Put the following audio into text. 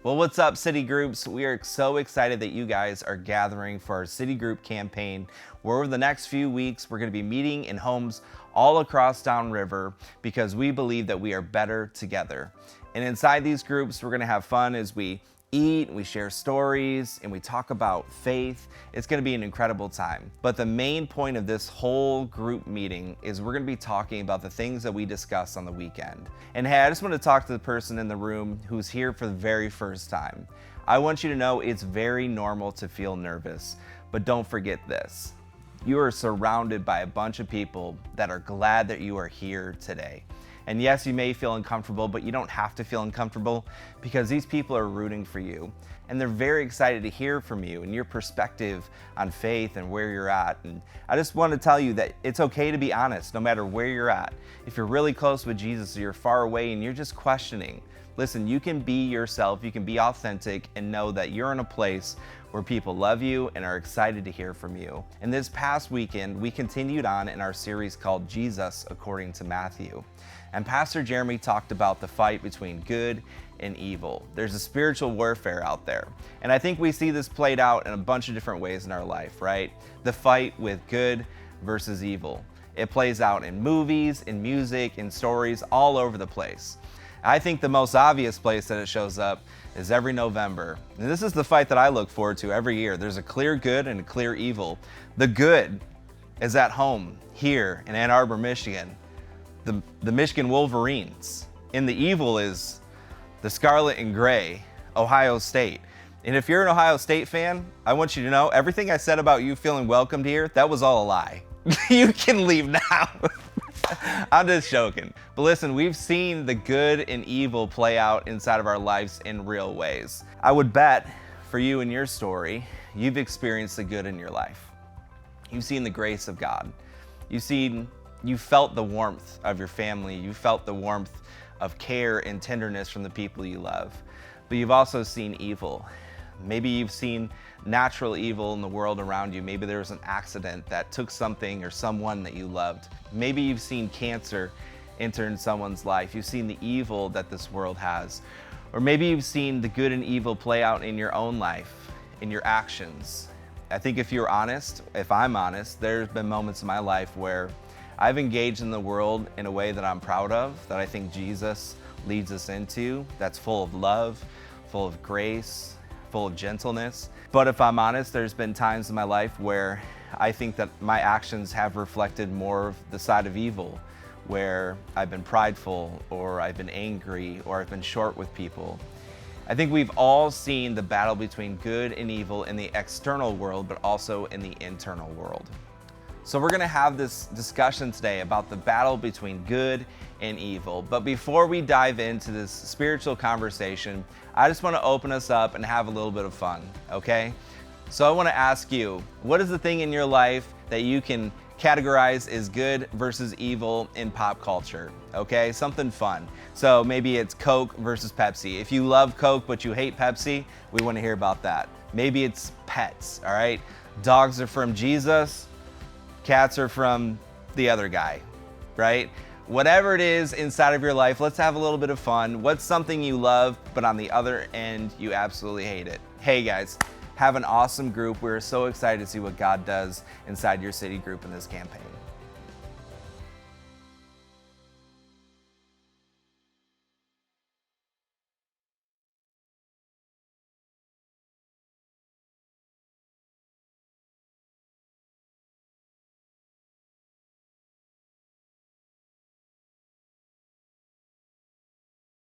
Well, what's up, City Groups? We are so excited that you guys are gathering for our City Group campaign, where over the next few weeks, we're going to be meeting in homes all across Downriver because we believe that we are better together. And inside these groups, we're going to have fun as we eat, we share stories, and we talk about faith. It's going to be an incredible time. But the main point of this whole group meeting is we're going to be talking about the things that we discussed on the weekend. And hey, I just want to talk to the person in the room who's here for the very first time. I want you to know it's very normal to feel nervous, but don't forget this. You are surrounded by a bunch of people that are glad that you are here today. And yes, you may feel uncomfortable, but you don't have to feel uncomfortable because these people are rooting for you. And they're very excited to hear from you and your perspective on faith and where you're at. And I just want to tell you that it's okay to be honest no matter where you're at. If you're really close with Jesus or you're far away and you're just questioning, listen, you can be yourself, you can be authentic and know that you're in a place where people love you and are excited to hear from you. And this past weekend, we continued on in our series called Jesus According to Matthew. And Pastor Jeremy talked about the fight between good and evil. There's a spiritual warfare out there. And I think we see this played out in a bunch of different ways in our life, right? The fight with good versus evil. It plays out in movies, in music, in stories, all over the place. I think the most obvious place that it shows up is every November. And this is the fight that I look forward to every year. There's a clear good and a clear evil. The good is at home here in Ann Arbor, Michigan. The Michigan Wolverines. And the evil is the Scarlet and Gray, Ohio State. And if you're an Ohio State fan, I want you to know everything I said about you feeling welcomed here, that was all a lie. You can leave now. I'm just joking. But listen, we've seen the good and evil play out inside of our lives in real ways. I would bet for you in your story, you've experienced the good in your life. You've seen the grace of God. You felt the warmth of your family. You felt the warmth of care and tenderness from the people you love. But you've also seen evil. Maybe you've seen natural evil in the world around you. Maybe there was an accident that took something or someone that you loved. Maybe you've seen cancer enter in someone's life. You've seen the evil that this world has. Or maybe you've seen the good and evil play out in your own life, in your actions. I think if you're honest, if I'm honest, there's been moments in my life where I've engaged in the world in a way that I'm proud of, that I think Jesus leads us into, that's full of love, full of grace, full of gentleness. But if I'm honest, there's been times in my life where I think that my actions have reflected more of the side of evil, where I've been prideful, or I've been angry, or I've been short with people. I think we've all seen the battle between good and evil in the external world, but also in the internal world. So we're gonna have this discussion today about the battle between good and evil. But before we dive into this spiritual conversation, I just wanna open us up and have a little bit of fun, okay? So I wanna ask you, what is the thing in your life that you can categorize as good versus evil in pop culture, okay? Something fun. So maybe it's Coke versus Pepsi. If you love Coke but you hate Pepsi, we wanna hear about that. Maybe it's pets, all right? Dogs are from Jesus, cats are from the other guy, right? Whatever it is inside of your life, let's have a little bit of fun. What's something you love, but on the other end, you absolutely hate it? Hey guys, have an awesome group. We're so excited to see what God does inside your city group in this campaign.